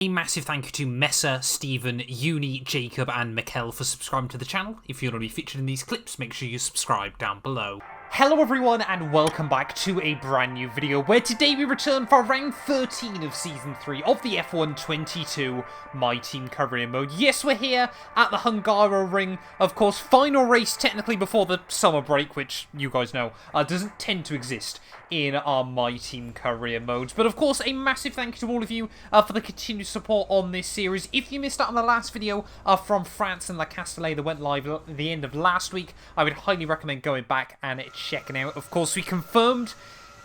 A massive thank you to Messer, Stephen, Uni, Jacob and Mikkel for subscribing to the channel. If you want to be featured in these clips, make sure you subscribe down below. Hello everyone and welcome back to a brand new video where today we return for round 13 of Season 3 of the F1 22 My Team Career Mode. Yes, we're here at the Hungaroring, of course, final race technically before the summer break, which you guys know doesn't tend to exist in our My Team Career modes. But of course, a massive thank you to all of you for the continued support on this series. If you missed out on the last video from France and La Castellet that went live at the end of last week, I would highly recommend going back and checking out. Of course, we confirmed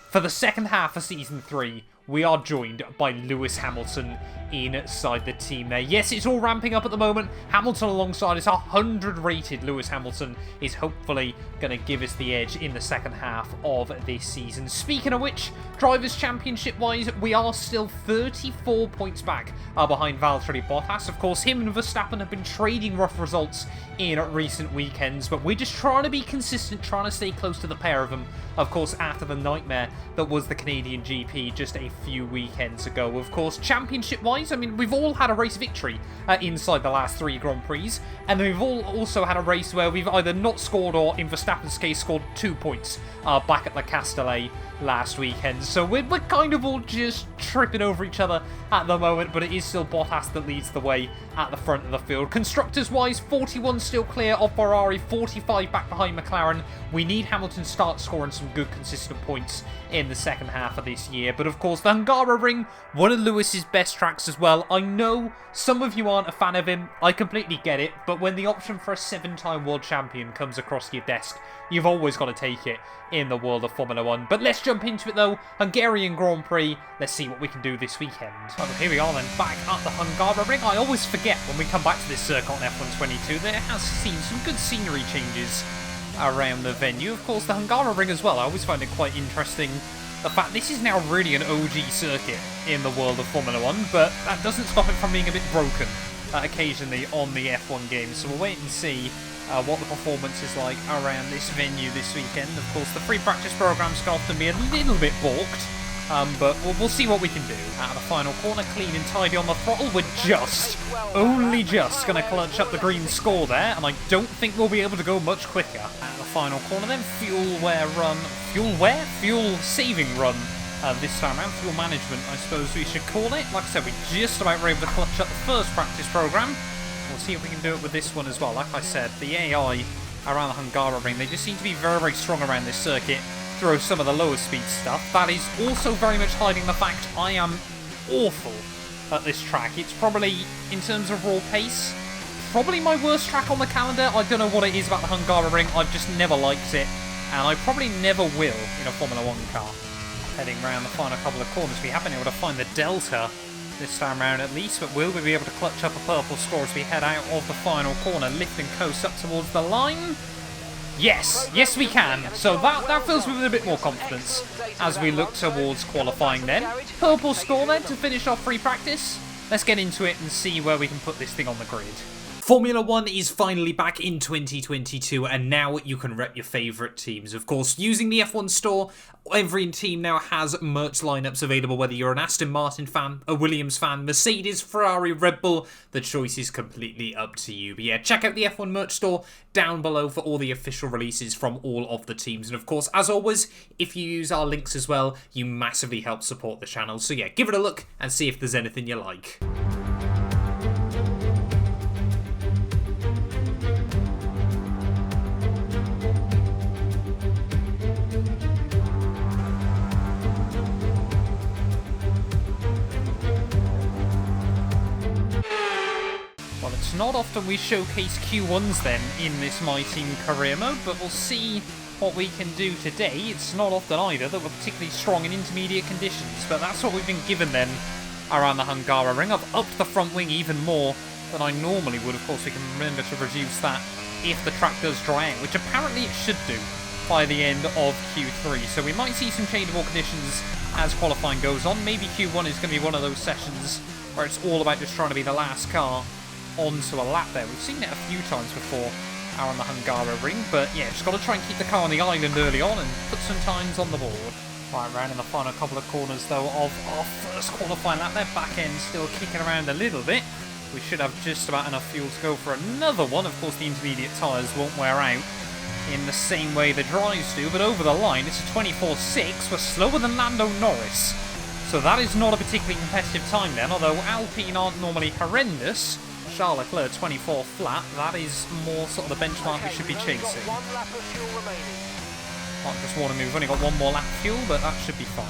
for the second half of Season 3, we are joined by Lewis Hamilton inside the team there. Yes, it's all ramping up at the moment. Hamilton alongside us, 100 rated Lewis Hamilton is hopefully going to give us the edge in the second half of this season. Speaking of which, Drivers' Championship-wise, we are still 34 points back behind Valtteri Bottas. Of course, him and Verstappen have been trading rough results in recent weekends, but we're just trying to be consistent, trying to stay close to the pair of them. Of course, after the nightmare that was the Canadian GP just a few weekends ago. Of course, championship-wise, I mean, we've all had a race victory inside the last 3 Grand Prix, and then we've all also had a race where we've either not scored or, in Verstappen's case, scored 2 points back at La Castellet last weekend. So we're kind of all just tripping over each other at the moment, but it is still Bottas that leads the way at the front of the field. Constructors-wise, 41 still clear of Ferrari, 45 back behind McLaren. We need Hamilton to start scoring some good consistent points in the second half of this year. But of course, the Hungaroring, one of Lewis's best tracks as well. I know some of you aren't a fan of him, I completely get it, but when the option for a 7-time world champion comes across your desk, you've always got to take it in the world of Formula 1. But let's jump into it though. Hungarian Grand Prix, let's see what we can do this weekend. So here we are then, back at the Hungaroring. I always forget when we come back to this circuit on F1 22 that it has seen some good scenery changes around the venue. Of course, the Hungaroring as well, I always find it quite interesting. The fact this is now really an OG circuit in the world of Formula 1, but that doesn't stop it from being a bit broken occasionally on the F1 games. So we'll wait and see what the performance is like around this venue this weekend. Of course, the free practice programs can often be a little bit balked, but we'll see what we can do. Out of the final corner, clean and tidy on the throttle. We're only just going to clutch up the green score there, and I don't think we'll be able to go much quicker. Out of the final corner then, fuel saving run. This time around, fuel management, I suppose we should call it. Like I said, we just about were able to clutch up the first practice program. We'll see if we can do it with this one as well. Like I said, the AI around the Hungaroring, they just seem to be very, very strong around this circuit through some of the lower speed stuff. That is also very much hiding the fact I am awful at this track. It's probably, in terms of raw pace, probably my worst track on the calendar. I don't know what it is about the Hungaroring. I've just never liked it, and I probably never will in a Formula 1 car. Heading around the final couple of corners, we haven't been able to find the delta this time around at least, but will we be able to clutch up a purple score as we head out of the final corner, lift and coast up towards the line? Yes, yes we can. So that fills me with a bit more confidence as we look towards qualifying then. Purple score then to finish off free practice. Let's get into it and see where we can put this thing on the grid. Formula 1 is finally back in 2022, and now you can rep your favourite teams. Of course, using the F1 store, every team now has merch lineups available, whether you're an Aston Martin fan, a Williams fan, Mercedes, Ferrari, Red Bull, the choice is completely up to you. But yeah, check out the F1 merch store down below for all the official releases from all of the teams. And of course, as always, if you use our links as well, you massively help support the channel. So yeah, give it a look and see if there's anything you like. Not often we showcase Q1s then in this My Team Career mode, but we'll see what we can do today. It's not often either that we're particularly strong in intermediate conditions, but that's what we've been given then around the Hungaroring. I've upped the front wing even more than I normally would. Of course, we can remember to reduce that if the track does dry out, which apparently it should do by the end of Q3. So we might see some changeable conditions as qualifying goes on. Maybe Q1 is going to be one of those sessions where it's all about just trying to be the last car onto a lap there. We've seen it a few times before out on the Hungaroring, but yeah, just got to try and keep the car on the island early on and put some times on the board. Right, round in the final couple of corners, though, of our first qualifying lap. Their back end still kicking around a little bit. We should have just about enough fuel to go for another one. Of course, the intermediate tyres won't wear out in the same way the dries do, but over the line, it's a 24.6. We're slower than Lando Norris. So that is not a particularly competitive time then, although Alpine aren't normally horrendous. Charles Leclerc 24 flat, that is more sort of the benchmark we should be chasing. Might just warning me, we've only got one more lap of fuel, but that should be fine.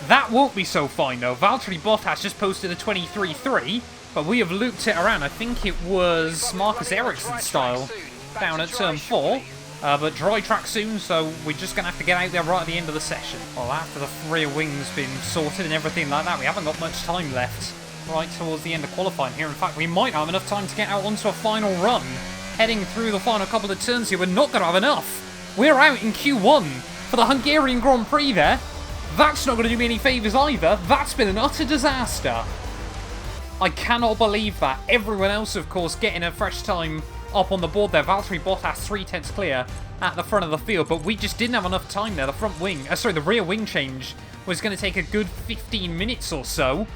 That won't be so fine though. Valtteri Bottas just posted a 23.3, but we have looped it around. I think it was Marcus Ericsson style down at turn 4. But dry track soon, so we're just going to have to get out there right at the end of the session. Well, after the rear wing's been sorted and everything like that, we haven't got much time left right towards the end of qualifying here. In fact, we might have enough time to get out onto a final run. Heading through the final couple of turns here, we're not going to have enough. We're out in Q1 for the Hungarian Grand Prix there. That's not going to do me any favours either. That's been an utter disaster. I cannot believe that. Everyone else, of course, getting a fresh time up on the board there. Valtteri Bottas 3/10 clear at the front of the field, but we just didn't have enough time there. The front wing, the rear wing change was going to take a good 15 minutes or so,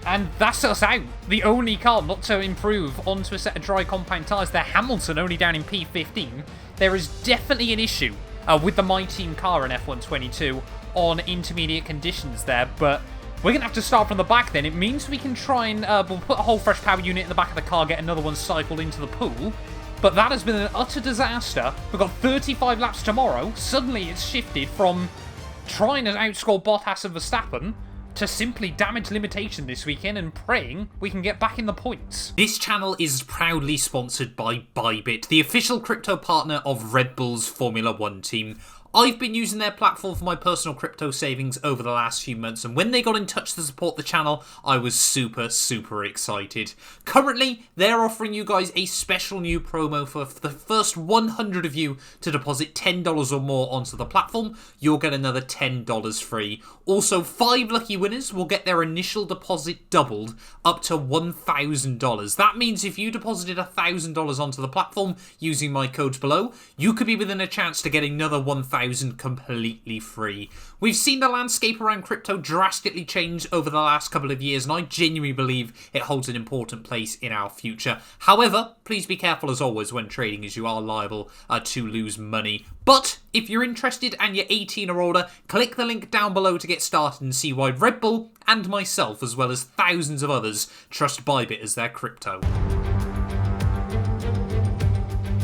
and that's us out. The only car not to improve onto a set of dry compound tyres there. Hamilton only down in P15. There is definitely an issue with the My Team car in F122 on intermediate conditions there, but we're going to have to start from the back then. It means we can try and we'll put a whole fresh power unit in the back of the car, get another one cycled into the pool. But that has been an utter disaster. We've got 35 laps tomorrow. Suddenly it's shifted from trying to outscore Bottas and Verstappen to simply damage limitation this weekend and praying we can get back in the points. This channel is proudly sponsored by Bybit, the official crypto partner of Red Bull's Formula 1 team. I've been using their platform for my personal crypto savings over the last few months, and when they got in touch to support the channel, I was super excited. Currently, they're offering you guys a special new promo for the first 100 of you to deposit $10 or more onto the platform. You'll get another $10 free. Also, 5 lucky winners will get their initial deposit doubled up to $1,000. That means if you deposited $1,000 onto the platform using my codes below, you could be within a chance to get another $1,000 completely free. We've seen the landscape around crypto drastically change over the last couple of years, and I genuinely believe it holds an important place in our future. However, please be careful as always when trading, as you are liable to lose money. But if you're interested and you're 18 or older, click the link down below to get started and see why Red Bull and myself, as well as thousands of others, trust Bybit as their crypto.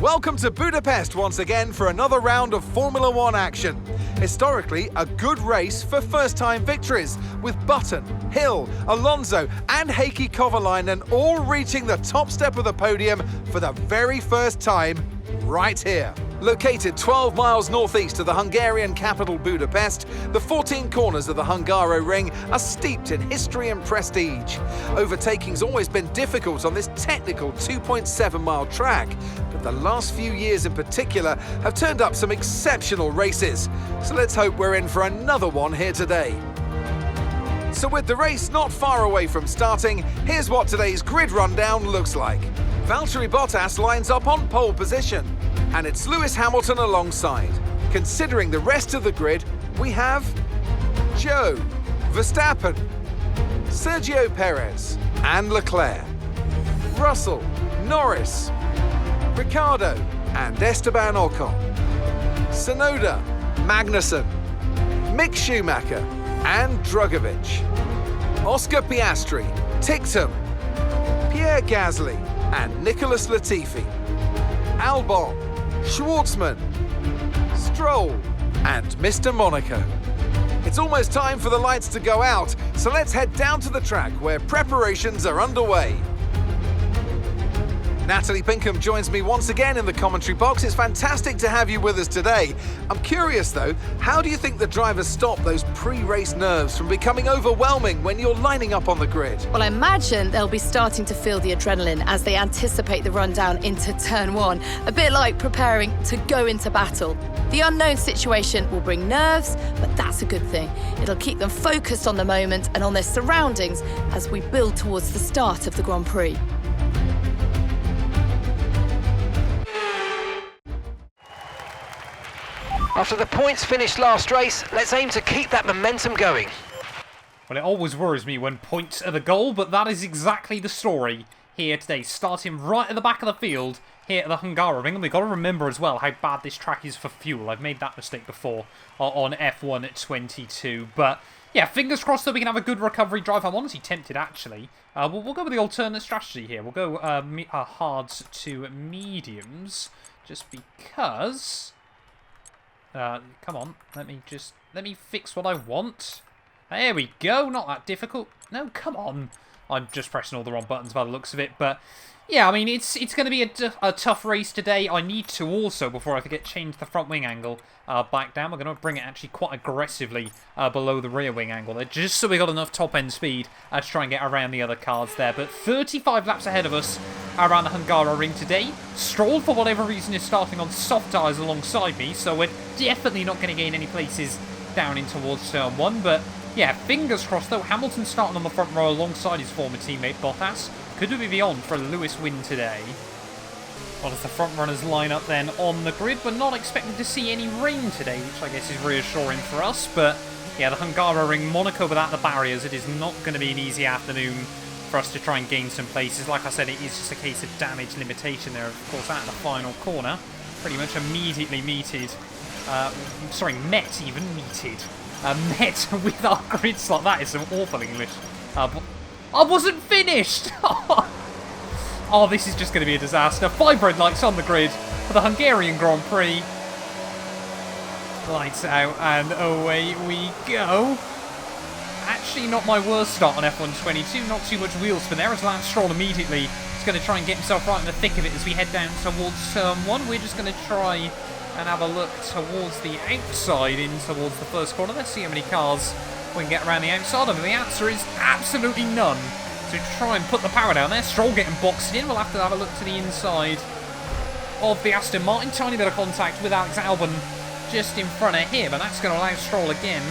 Welcome to Budapest once again for another round of Formula 1 action. Historically, a good race for first-time victories, with Button, Hill, Alonso and Heikki Kovalainen all reaching the top step of the podium for the very first time right here. Located 12 miles northeast of the Hungarian capital Budapest, the 14 corners of the Hungaroring are steeped in history and prestige. Overtaking's always been difficult on this technical 2.7-mile track, but the last few years in particular have turned up some exceptional races. So let's hope we're in for another one here today. So with the race not far away from starting, here's what today's grid rundown looks like. Valtteri Bottas lines up on pole position, and it's Lewis Hamilton alongside. Considering the rest of the grid, we have Joe, Verstappen, Sergio Perez and Leclerc, Russell, Norris, Ricciardo and Esteban Ocon, Tsunoda, Magnussen, Mick Schumacher and Drugovich, Oscar Piastri, Ticktum, Pierre Gasly and Nicholas Latifi, Albon, Schwartzman, Stroll and Mr. Monaco. It's almost time for the lights to go out, so let's head down to the track where preparations are underway. Natalie Pinkham joins me once again in the commentary box. It's fantastic to have you with us today. I'm curious though, how do you think the drivers stop those pre-race nerves from becoming overwhelming when you're lining up on the grid? Well, I imagine they'll be starting to feel the adrenaline as they anticipate the rundown into turn 1, a bit like preparing to go into battle. The unknown situation will bring nerves, but that's a good thing. It'll keep them focused on the moment and on their surroundings as we build towards the start of the Grand Prix. After the points finished last race, let's aim to keep that momentum going. Well, it always worries me when points are the goal, but that is exactly the story here today. Starting right at the back of the field here at the Hungarian, and we've got to remember as well how bad this track is for fuel. I've made that mistake before on F1 at 22, but yeah, fingers crossed that we can have a good recovery drive. I'm honestly tempted, actually. We'll go with the alternate strategy here. We'll go hards to mediums, just because... come on, let me fix what I want. There we go, not that difficult. No, come on. I'm just pressing all the wrong buttons by the looks of it, but yeah, I mean, it's going to be a tough race today. I need to also, before I forget, change the front wing angle back down. We're going to bring it actually quite aggressively below the rear wing angle there, just so we got enough top-end speed to try and get around the other cars there. But 35 laps ahead of us around the Hungarian today. Stroll, for whatever reason, is starting on soft tyres alongside me, so we're definitely not going to gain any places down in towards turn 1, but yeah, fingers crossed though. Hamilton starting on the front row alongside his former teammate Bottas. Could we be on for a Lewis win today? Well, as the front runners line up then on the grid, we're not expecting to see any rain today, which I guess is reassuring for us. But yeah, the Hungarian, Monaco without the barriers, it is not going to be an easy afternoon for us to try and gain some places. Like I said, it is just a case of damage limitation there, of course, at the final corner. Pretty much immediately met with our grid slot. That is some awful English. But I wasn't finished! Oh, this is just going to be a disaster. 5 red lights on the grid for the Hungarian Grand Prix. Lights out, and away we go. Actually, not my worst start on F1 22. Not too much wheel spin there, as Lance Stroll immediately is going to try and get himself right in the thick of it as we head down towards turn 1. We're just going to try and have a look towards the outside, in towards the first corner. Let's see how many cars we can get around the outside of it. The answer is absolutely none. So try and put the power down there. Stroll getting boxed in. We'll have to have a look to the inside of the Aston Martin. Tiny bit of contact with Alex Albon just in front of him, and that's going to allow Stroll again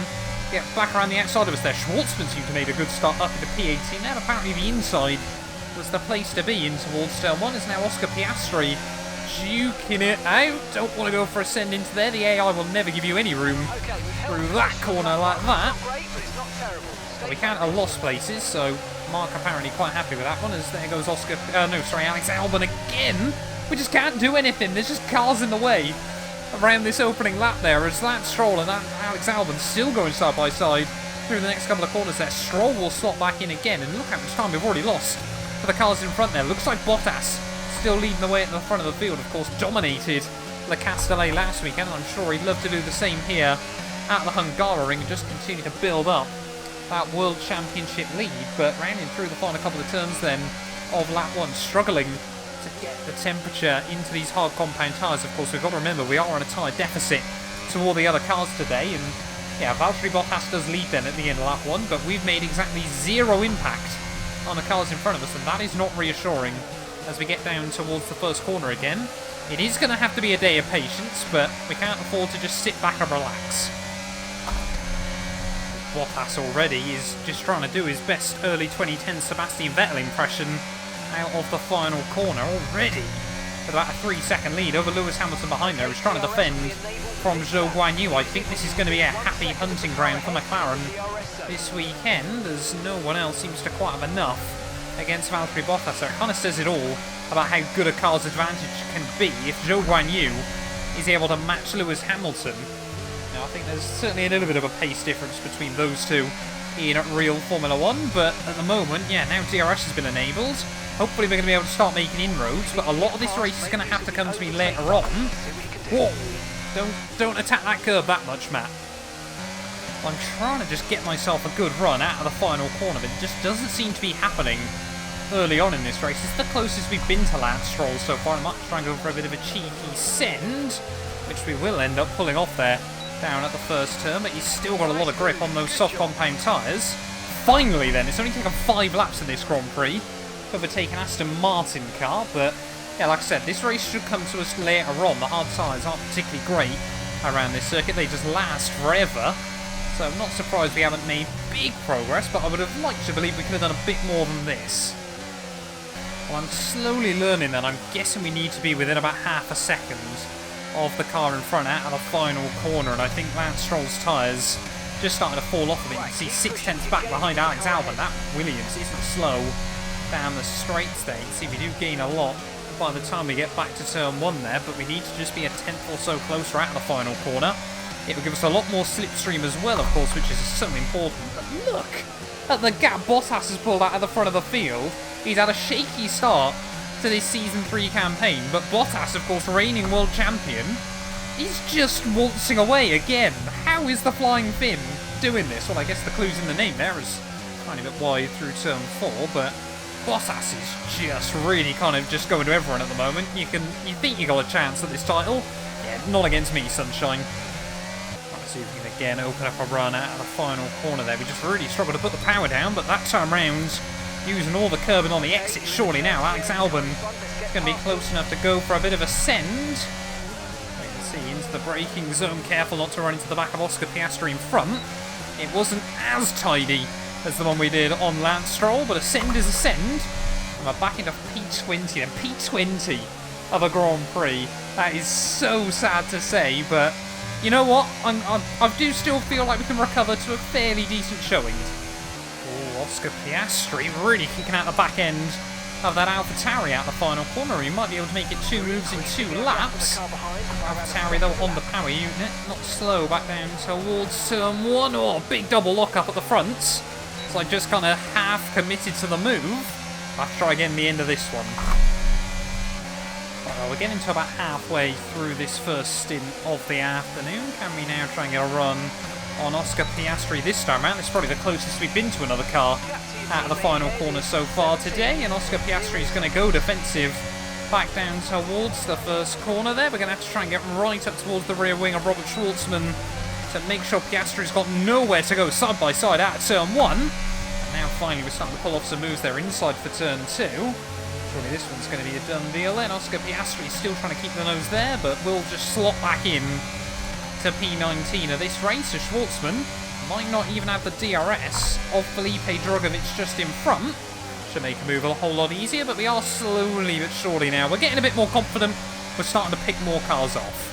get back around the outside of us there. Schwartzman seemed to make a good start up into P18 there. Apparently the inside was the place to be in towards turn 1. Is now Oscar Piastri juking it out. Don't want to go for a send into there. The AI will never give you any room through that corner like that. But we can't have lost places, so Mark apparently quite happy with that one, as there goes Alex Albon again. We just can't do anything. There's just cars in the way around this opening lap there, as Lance Stroll and Alex Albon still going side by side through the next couple of corners there. Stroll will slot back in again, and look how much time we've already lost for the cars in front there. Looks like Bottas still leading the way at the front of the field. Of course, dominated Le Castellet last weekend, and I'm sure he'd love to do the same here at the Hungarian and just continue to build up that World Championship lead. But rounding through the final couple of turns then of lap 1, struggling to get the temperature into these hard compound tyres. Of course, we've got to remember we are on a tyre deficit to all the other cars today, and yeah, Valtteri Bottas does lead then at the end of lap 1, but we've made exactly 0 impact on the cars in front of us, and that is not reassuring as we get down towards the first corner again. It is going to have to be a day of patience, but we can't afford to just sit back and relax. Bottas already is just trying to do his best early 2010 Sebastian Vettel impression out of the final corner already. With about a 3-second lead over Lewis Hamilton behind there, who's trying to defend from Zhou Guanyu. I think this is going to be a happy hunting ground for McLaren this weekend, as no one else seems to quite have enough against Valtteri Bottas. So it kind of says it all about how good a car's advantage can be if Zhou Guanyu is able to match Lewis Hamilton. Now, I think there's certainly a little bit of a pace difference between those two in real Formula 1, but at the moment, yeah, now DRS has been enabled. Hopefully we're going to be able to start making inroads, but a lot of this race is going to have to come to me later on. Whoa! Don't attack that curve that much, Matt. I'm trying to just get myself a good run out of the final corner, but it just doesn't seem to be happening early on in this race. It's the closest we've been to Lance Stroll so far. I might try and go for a bit of a cheeky send, which we will end up pulling off there down at the first turn, but he's still got a lot of grip on those soft compound tyres. Finally then, it's only taken 5 laps in this Grand Prix, overtaken Aston Martin car, but yeah, like I said, this race should come to us later on. The hard tyres aren't particularly great around this circuit. They just last forever. So I'm not surprised we haven't made big progress, but I would have liked to believe we could have done a bit more than this. Well, I'm slowly learning that I'm guessing we need to be within about half a second of the car in front out of the final corner, and I think Lance Stroll's tyres just starting to fall off of it. You can see 6/10 back behind Alex Albon. That Williams isn't slow down the straights there. You can see we do gain a lot by the time we get back to turn 1 there, but we need to just be a tenth or so closer out of the final corner. It will give us a lot more slipstream as well, of course, which is so important. But look at the gap Bottas has pulled out of the front of the field. He's had a shaky start to this Season 3 campaign, but Bottas, of course, reigning world champion, he's just waltzing away again. How is the Flying Finn doing this? Well, I guess the clue's in the name there. Is kind of a bit wide through turn 4, but Bottas is just really kind of just going to everyone at the moment. You think you got a chance at this title? Yeah, not against me, sunshine. See if we can again open up a run out of the final corner there. We just really struggled to put the power down, but that time round, using all the curbing on the exit, surely now Alex Albon is going to be close enough to go for a bit of a send. You can see into the braking zone, careful not to run into the back of Oscar Piastri in front. It wasn't as tidy as the one we did on Lance Stroll, but a send is a send. And we're back into P20, and P20 of a Grand Prix. That is so sad to say, but you know what? I do still feel like we can recover to a fairly decent showing. Oh, Oscar Piastri really kicking out the back end of that AlphaTauri out the final corner. He might be able to make it 2 moves in 2 laps. AlphaTauri though on the power unit, not slow back down towards turn 1. Oh, big double lock-up at the front. So I just kind of half committed to the move. I'll try again the end of this one. We're getting to about halfway through this first stint of the afternoon. Can we now try and get a run on Oscar Piastri this time around? It's probably the closest we've been to another car out of the final corner so far today. And Oscar Piastri is going to go defensive back down towards the first corner there. We're going to have to try and get right up towards the rear wing of Robert Schwartzman to make sure Piastri's got nowhere to go side by side out of turn 1. And now finally we're starting to pull off some moves there inside for turn 2. Surely this one's going to be a done deal then. Oscar Piastri is still trying to keep the nose there, but we'll just slot back in to P19 of this race. So Schwartzman might not even have the DRS of Felipe Drugovich just in front. Should make a move a whole lot easier, but we are slowly but surely now. We're getting a bit more confident. We're starting to pick more cars off.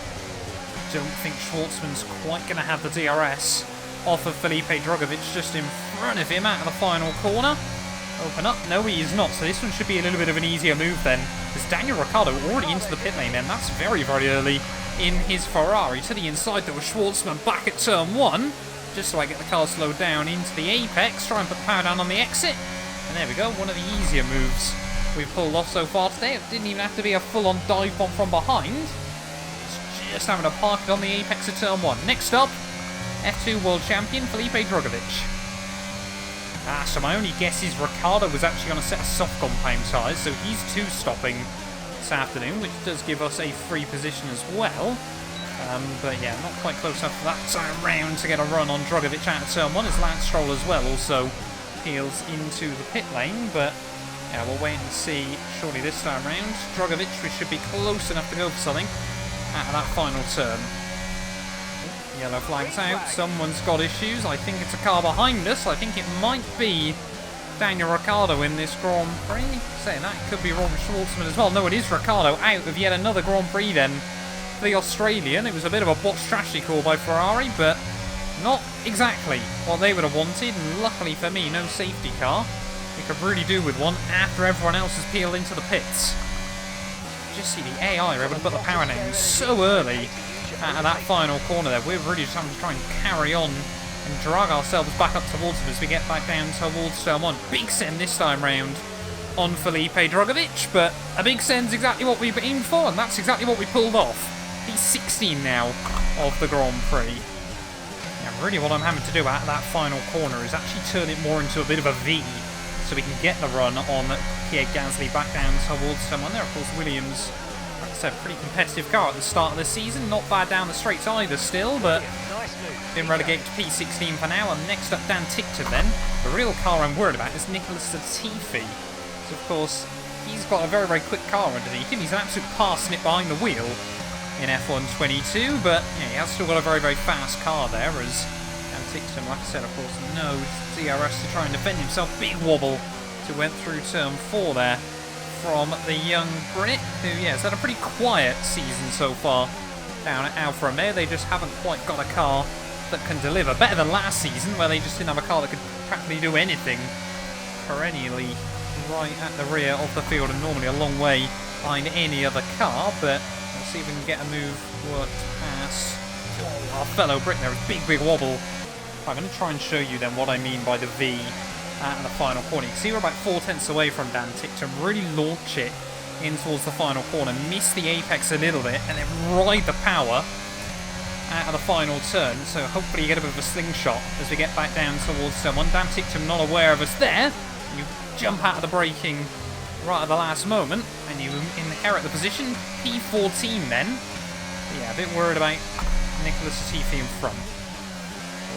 Don't think Schwartzman's quite going to have the DRS off of Felipe Drugovich just in front of him out of the final corner. Open up. No, he is not. So this one should be a little bit of an easier move then. There's Daniel Ricciardo already into the pit lane then. That's very, very early in his Ferrari. To the inside there was Schwartzman back at turn 1. Just so I get the car slowed down into the apex. Try and put power down on the exit. And there we go. One of the easier moves we've pulled off so far today. It didn't even have to be a full-on dive bomb from behind. It's just having to park it on the apex of turn 1. Next up, F2 World Champion Felipe Drugovich. So my only guess is Ricciardo was actually on a set of soft compound tyres, so he's 2-stopping this afternoon, which does give us a free position as well. But yeah, not quite close enough for that time round to get a run on Drugovich out of turn 1, as Lance Stroll as well also peels into the pit lane. But yeah, we'll wait and see. Surely this time round, Drugovich, we should be close enough to go for something out of that final turn. Yellow flag's out. Someone's got issues. I think it's a car behind us. I think it might be Daniel Ricciardo in this Grand Prix. Saying that, it could be Robert Schwartzman as well. No, it is Ricciardo out of yet another Grand Prix then for the Australian. It was a bit of a botched strategy call by Ferrari, but not exactly what they would have wanted. And luckily for me, no safety car. We could really do with one after everyone else has peeled into the pits. Just see the AI are able to put the power down so early out of that final corner there. We're really just having to try and carry on and drag ourselves back up towards them as we get back down towards turn 1. Big send this time round on Felipe Drugovich, but a big send's exactly what we've aimed for, and that's exactly what we pulled off. He's 16 now of the Grand Prix. And really what I'm having to do out of that final corner is actually turn it more into a bit of a V, so we can get the run on Pierre Gasly back down towards turn 1 there. Of course, Williams, like I said, pretty competitive car at the start of the season. Not bad down the straights either still, but been relegated to P16 for now. And next up, Dan Tickton then. The real car I'm worried about is Nicholas Latifi. So of course, he's got a very, very quick car underneath him. He's an absolute parsnip behind the wheel. in F1 22, but yeah, he has still got a very, very fast car there, as Antictum, like I said, of course, no DRS to try and defend himself. Big wobble to went through turn 4 there from the young Brit, who, yeah, has had a pretty quiet season so far down at Alfa Romeo. They just haven't quite got a car that can deliver. Better than last season, where they just didn't have a car that could practically do anything. Perennially right at the rear of the field and normally a long way behind any other car, but let's see if we can get a move worked past our fellow Brit there. A big, big wobble. I'm going to try and show you then what I mean by the V at the final corner. You can see we're about 4 tenths away from Dantic to really launch it in towards the final corner, miss the apex a little bit, and then ride the power out of the final turn. So hopefully you get a bit of a slingshot as we get back down towards someone. Dantic not aware of us there. You jump out of the braking right at the last moment, and you inherit the position. P14 then. But yeah, a bit worried about Nicholas Latifi in front.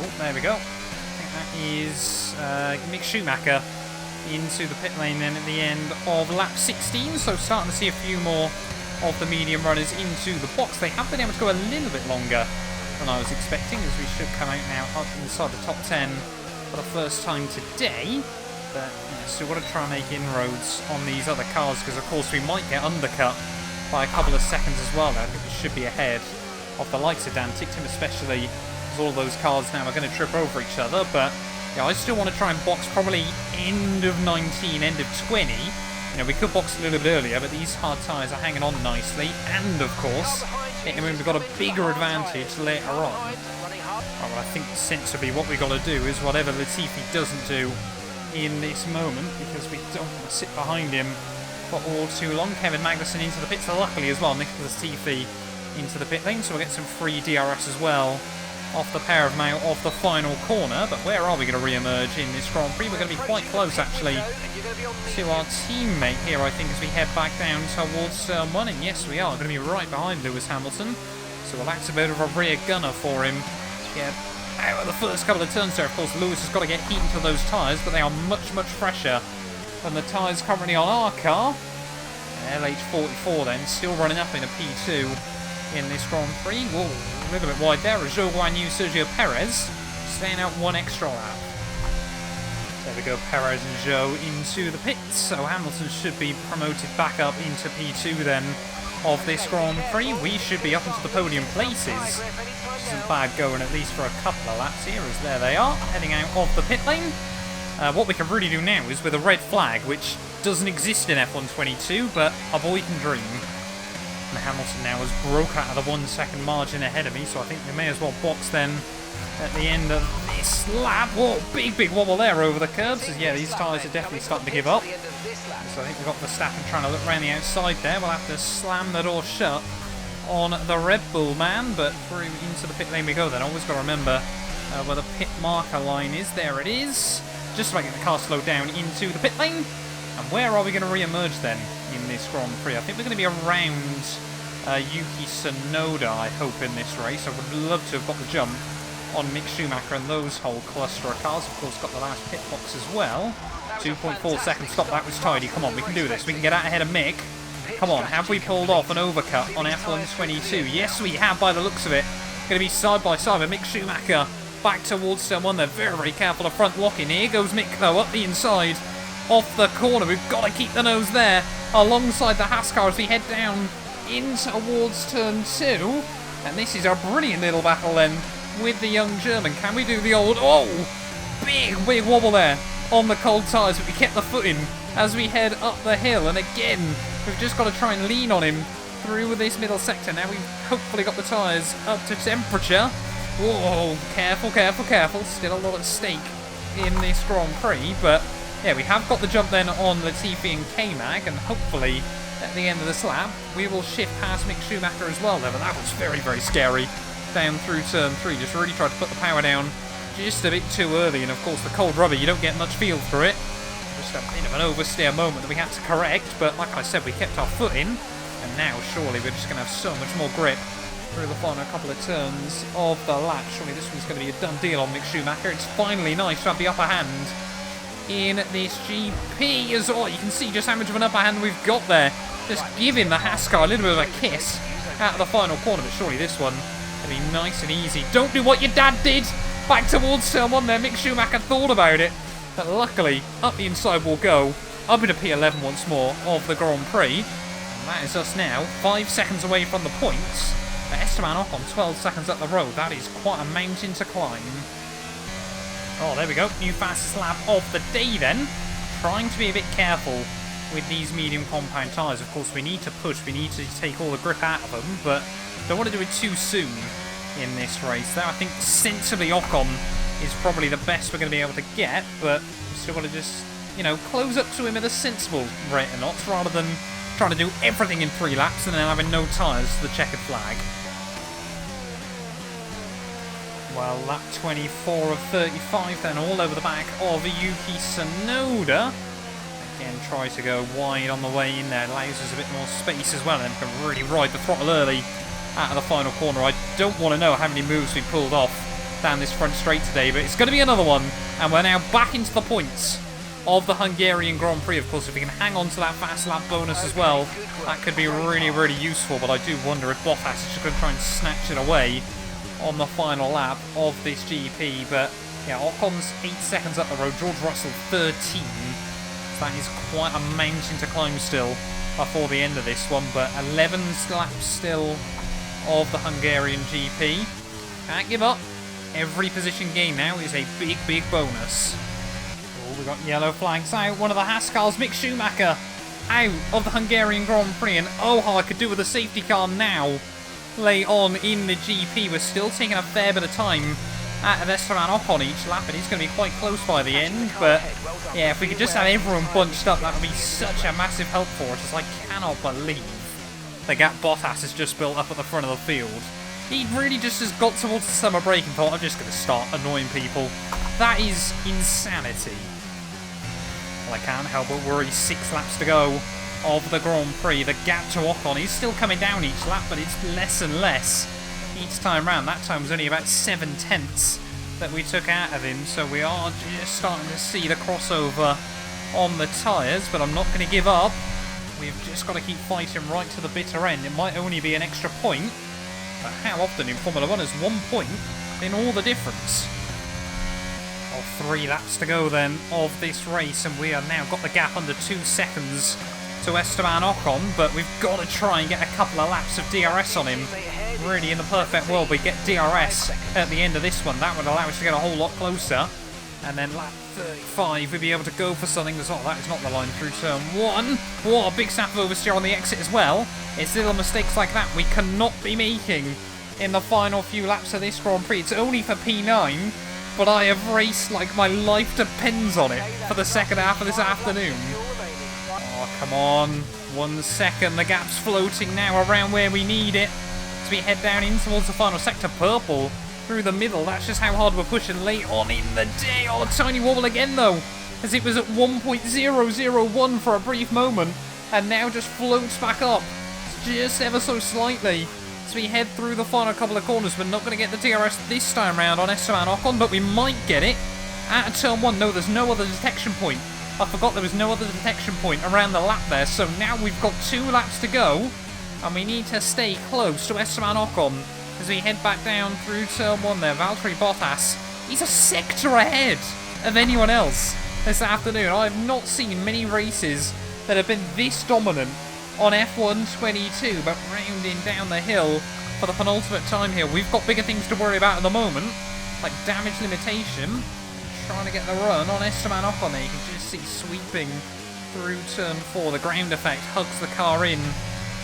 Oh, there we go. I think that is Mick Schumacher into the pit lane then at the end of lap 16. So starting to see a few more of the medium runners into the box. They have been able to go a little bit longer than I was expecting, as we should come out now up inside the top 10 for the first time today. But yeah, still got to try and make inroads on these other cars, because of course we might get undercut by a couple of seconds as well. I think we should be ahead of the likes of Dan Ticktum, especially as all those cars now are going to trip over each other. But yeah, I still want to try and box probably end of 19, end of 20. You know, we could box a little bit earlier, but these hard tyres are hanging on nicely. And of course, I mean, we've got a bigger advantage later on. Well, I think sensibly what we've got to do is whatever Latifi doesn't do in this moment, because we don't want to sit behind him for all too long. Kevin Magnussen into the pits, luckily as well. Nicholas Latifi into the pit lane, so we'll get some free DRS as well off the pair of them out of the final corner. But where are we going to re-emerge in this Grand Prix? We're going to be quite close, actually, to our teammate here, I think, as we head back down towards turn 1. And yes, we are going to be right behind Lewis Hamilton, so we'll act a bit of a rear gunner for him to get out of the first couple of turns there. Of course, Lewis has got to get heat into those tyres, but they are much, much fresher than the tyres currently on our car. LH44 then, still running up in a P2 in this Grand Prix. Whoa, a little bit wide there. Zhou Guanyu, Sergio Perez staying out one extra lap. There we go, Perez and Zhou into the pits. So Hamilton should be promoted back up into P2 then of this Grand Prix. We should be up into the podium places. Which isn't bad going, at least for a couple of laps here, as there they are, heading out of the pit lane. What we can really do now is with a red flag, which doesn't exist in F1 22, but a boy can dream. And Hamilton now has broke out of the 1 second margin ahead of me, so I think we may as well box then at the end of this lap. Whoa, big, big wobble there over the curbs. So yeah, these tyres are definitely starting to give up. So I think we've got Verstappen trying to look around the outside there. We'll have to slam the door shut on the Red Bull man, but through into the pit lane we go then. Always got to remember where the pit marker line is. There it is. Just about getting the car slowed down into the pit lane. And where are we going to re-emerge then in this Grand Prix? I think we're going to be around Yuki Tsunoda, I hope, in this race. I would love to have got the jump on Mick Schumacher and those whole cluster of cars. Of course, got the last pit box as well. 2.4 seconds stop, that was tidy. Come on, we can do this. We can get out ahead of Mick. Come on, have we pulled off an overcut on F1 22? Yes, we have, by the looks of it. Going to be side by side with Mick Schumacher back towards someone. They're very, very careful of front locking. Here goes Mick, though, up the inside, off the corner. We've got to keep the nose there alongside the Haas car as we head down in towards turn 2. And this is a brilliant little battle then with the young German. Can we do the old, oh, big, big wobble there on the cold tyres, but we kept the foot in as we head up the hill. And again, we've just got to try and lean on him through this middle sector. Now we've hopefully got the tyres up to temperature. Whoa, careful, careful, careful. Still a lot at stake in this Grand Prix, but yeah, we have got the jump then on Latifi and K-Mag, and hopefully at the end of this lap we will shift past Mick Schumacher as well there. But that was very, very scary down through turn 3. Just really tried to put the power down just a bit too early, and of course the cold rubber, you don't get much feel for it. Just a bit of an oversteer moment that we had to correct, but like I said, we kept our foot in, and now surely we're just going to have so much more grip through the final couple of turns of the lap. Surely this one's going to be a done deal on Mick Schumacher. It's finally nice to have the upper hand in this GP as well. You can see just how much of an upper hand we've got there. Just giving the Haas car a little bit of a kiss out of the final corner, but surely this one will be nice and easy. Don't do what your dad did! Back towards turn 1 there. Mick Schumacher thought about it, but luckily up the inside will go. Up into P11 once more of the Grand Prix. And that is us now 5 seconds away from the points. But Esteban Ocon 12 seconds up the road. That is quite a mountain to climb. Oh, there we go. New fastest lap of the day then. Trying to be a bit careful with these medium compound tyres. Of course, we need to push. We need to take all the grip out of them, but don't want to do it too soon in this race. Though I think sensibly Ocon is probably the best we're going to be able to get, but we still got to just, you know, close up to him at a sensible rate of knots rather than trying to do everything in 3 laps and then having no tyres to the checkered flag. Well, lap 24 of 35 then, all over the back of Yuki Tsunoda. Again, try to go wide on the way in there, allows us a bit more space as well, and then can really ride the throttle early out of the final corner. I don't want to know how many moves we pulled off down this front straight today, but it's going to be another one, and we're now back into the points of the Hungarian Grand Prix. Of course, if we can hang on to that fast lap bonus as well, that could be really, really useful, but I do wonder if Bottas is just going to try and snatch it away on the final lap of this GP. But yeah, Ocon's 8 seconds up the road, George Russell 13. So that is quite a mountain to climb still before the end of this one, but 11 laps still of the Hungarian GP. Can't give up. Every position gain now is a big, big bonus. Oh, we got yellow flags out. One of the Haskell's, Mick Schumacher, out of the Hungarian Grand Prix, and oh, how I could do with a safety car now. Late on in the GP, we're still taking a fair bit of time out of Esteban Ocon each lap, and he's going to be quite close by the end. But yeah, if we could just have everyone bunched up, that would be such a massive help for us. As I cannot believe the gap Bottas has just built up at the front of the field. He really just has got towards the summer break and thought, I'm just going to start annoying people. That is insanity. Well, I can't help but worry. 6 laps to go of the Grand Prix. The gap to Ocon is still coming down each lap, but it's less and less each time round. That time was only about 7/10 that we took out of him, so we are just starting to see the crossover on the tyres, but I'm not going to give up. We've just got to keep fighting right to the bitter end. It might only be an extra point, but how often in Formula 1 is 1 point in all the difference? 3 laps to go then of this race, and we are now got the gap under 2 seconds to Esteban Ocon, but we've got to try and get a couple of laps of DRS on him. Really, in the perfect world, we get DRS at the end of this one. That would allow us to get a whole lot closer. And then lap 35, we'd be able to go for something as well. That is not the line through turn 1. What a big snap of oversteer on the exit as well. It's little mistakes like that we cannot be making in the final few laps of this Grand Prix. It's only for P9, but I have raced like my life depends on it for the second half of this afternoon. Oh, come on. 1 second. The gap's floating now around where we need it as we head down in towards the final sector. Purple through the middle. That's just how hard we're pushing late on in the day. Oh, a tiny wobble again, though, as it was at 1.001 for a brief moment, and now just floats back up just ever so slightly as we head through the final couple of corners. We're not going to get the DRS this time round on Esteban Ocon, but we might get it at turn 1. No, there's no other detection point. I forgot there was no other detection point around the lap there, so now we've got 2 laps to go, and we need to stay close to Esteban Ocon as we head back down through turn 1 there. Valtteri Bottas, he's a sector ahead of anyone else this afternoon. I've not seen many races that have been this dominant on F1 22, but rounding down the hill for the penultimate time here. We've got bigger things to worry about at the moment, like damage limitation. Trying to get the run on Esteban Ocon there. You can just see sweeping through turn 4. The ground effect hugs the car in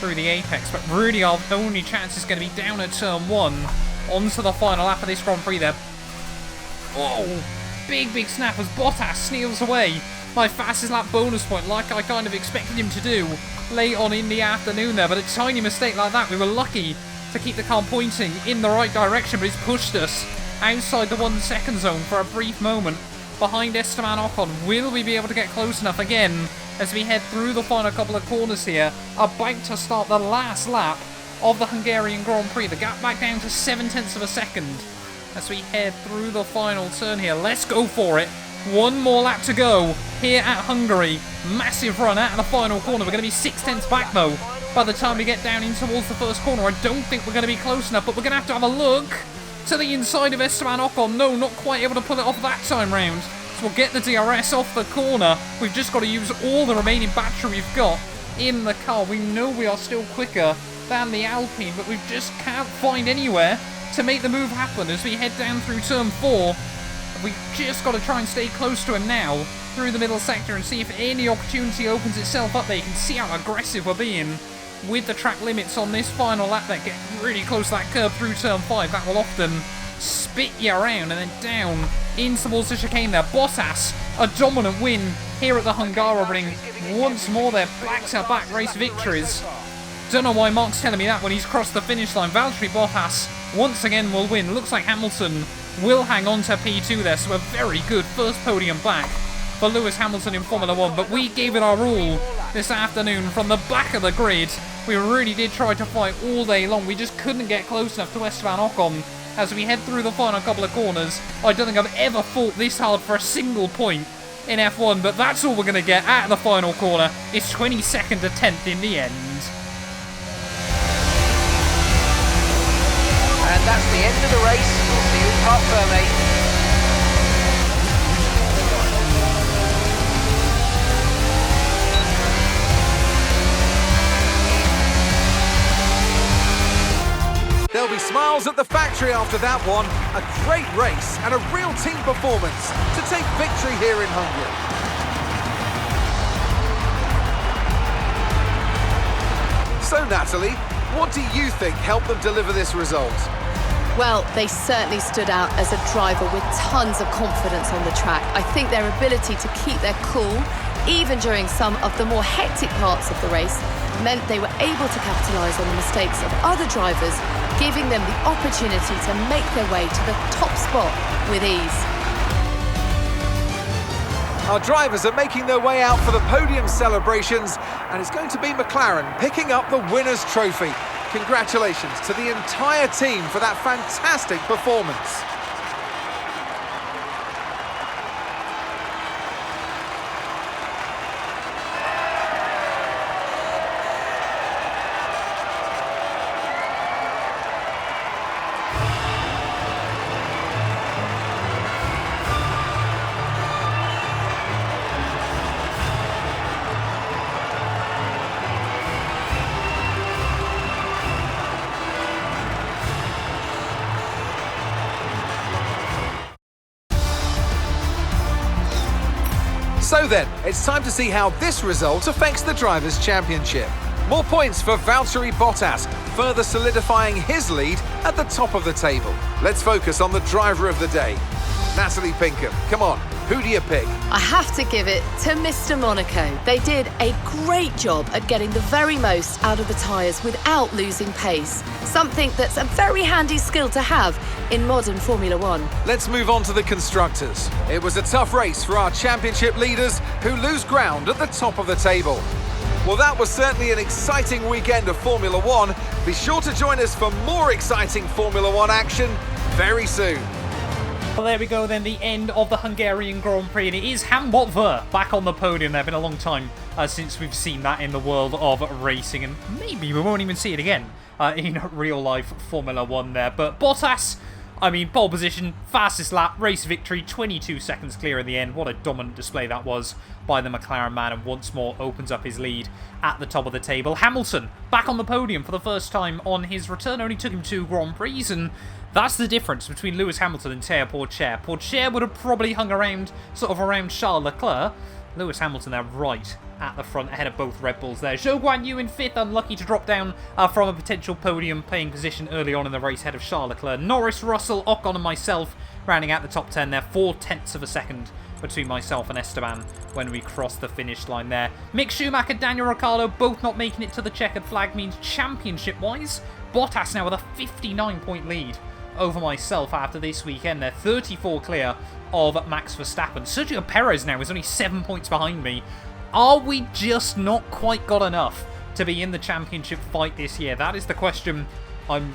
through the apex, but really our only chance is going to be down at turn 1 onto the final lap of this Grand Prix there. Oh, big snap as Bottas steals away my fastest lap bonus point, like I kind of expected him to do late on in the afternoon there. But a tiny mistake like that, we were lucky to keep the car pointing in the right direction, but it's pushed us outside the 1 second zone for a brief moment behind Esteban Ocon. Will we be able to get close enough again as we head through the final couple of corners here, about to start the last lap of the Hungarian Grand Prix? The gap back down to 0.7 of a second as we head through the final turn here. Let's go for it. 1 more lap to go here at Hungary. Massive run out of the final corner. We're going to be 0.6 back though by the time we get down in towards the first corner. I don't think we're going to be close enough, but we're going to have a look to the inside of Esteban Ocon. No, not quite able to pull it off that time round. So we'll get the DRS off the corner. We've just got to use all the remaining battery we've got in the car. We know we are still quicker than the Alpine, but we just can't find anywhere to make the move happen as we head down through turn 4. We've just got to try and stay close to him now through the middle sector and see if any opportunity opens itself up there. You can see how aggressive we're being with the track limits on this final lap. That get really close to that curb through turn 5. That will often spit you around and then down in towards the chicane there. Bottas, a dominant win here at the Hungaroring. Once more their back-to-back race victories. Don't know why Mark's telling me that when he's crossed the finish line. Valtteri Bottas once again will win. Looks like Hamilton will hang on to P2 there, so a very good first podium back for Lewis Hamilton in Formula 1. But we gave it our all this afternoon from the back of the grid. We really did try to fight all day long. We just couldn't get close enough to Esteban Ocon as we head through the final couple of corners. I don't think I've ever fought this hard for a single point in F1, but that's all we're going to get at the final corner. It's 22nd to 10th in the end. And that's the end of the race. We'll see you in Parc Fermé. There'll be smiles at the factory after that one. A great race and a real team performance to take victory here in Hungary. So Natalie, what do you think helped them deliver this result? Well, they certainly stood out as a driver with tons of confidence on the track. I think their ability to keep their cool, even during some of the more hectic parts of the race, meant they were able to capitalise on the mistakes of other drivers, giving them the opportunity to make their way to the top spot with ease. Our drivers are making their way out for the podium celebrations, and it's going to be McLaren picking up the winner's trophy. Congratulations to the entire team for that fantastic performance. So then, it's time to see how this result affects the Drivers' Championship. More points for Valtteri Bottas, further solidifying his lead at the top of the table. Let's focus on the driver of the day. Natalie Pinkham, come on, who do you pick? I have to give it to Mr. Monaco. They did a great job at getting the very most out of the tyres without losing pace. Something that's a very handy skill to have in modern Formula 1. Let's move on to the constructors. It was a tough race for our championship leaders who lose ground at the top of the table. Well, that was certainly an exciting weekend of Formula 1. Be sure to join us for more exciting Formula 1 action very soon. Well, there we go then, the end of the Hungarian Grand Prix, and it is Hamilton back on the podium. There have been a long time since we've seen that in the world of racing, and maybe we won't even see it again in real life Formula 1 there. But Bottas, I mean, pole position, fastest lap, race victory, 22 seconds clear in the end. What a dominant display that was by the McLaren man, and once more opens up his lead at the top of the table. Hamilton back on the podium for the first time on his return. Only took him 2 Grand Prix, and that's the difference between Lewis Hamilton and Théo Pourchaire. Pourchaire would have probably hung around, sort of around Charles Leclerc. Lewis Hamilton there right at the front, ahead of both Red Bulls there. Zhou Guanyu in 5th, unlucky to drop down from a potential podium playing position early on in the race, ahead of Charles Leclerc. Norris, Russell, Ocon and myself rounding out the top 10 there. 0.4 of a second between myself and Esteban when we cross the finish line there. Mick Schumacher, Daniel Ricciardo both not making it to the checkered flag means championship-wise, Bottas now with a 59-point lead over myself after this weekend. They're 34 clear of Max Verstappen. Sergio Perez now is only 7 points behind me. Are we just not quite got enough to be in the championship fight this year? That is the question I'm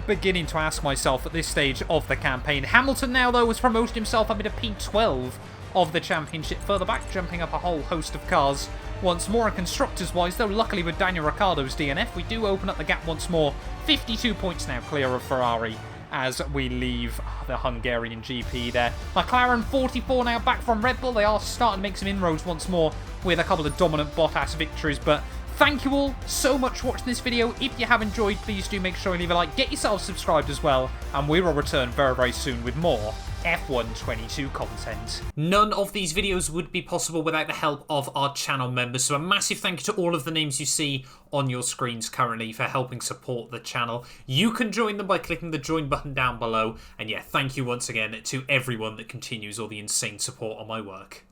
beginning to ask myself at this stage of the campaign. Hamilton now, though, has promoted himself up into P12 of the championship, further back, jumping up a whole host of cars once more. And constructors-wise, though, luckily with Daniel Ricciardo's DNF, we do open up the gap once more. 52 points now clear of Ferrari as we leave the Hungarian GP there. McLaren 44 now back from Red Bull. They are starting to make some inroads once more with a couple of dominant Bottas victories, but thank you all so much for watching this video. If you have enjoyed, please do make sure you leave a like, get yourself subscribed as well, and we will return very, very soon with more F1 22 content. None of these videos would be possible without the help of our channel members, so a massive thank you to all of the names you see on your screens currently for helping support the channel. You can join them by clicking the join button down below, and yeah, thank you once again to everyone that continues all the insane support on my work.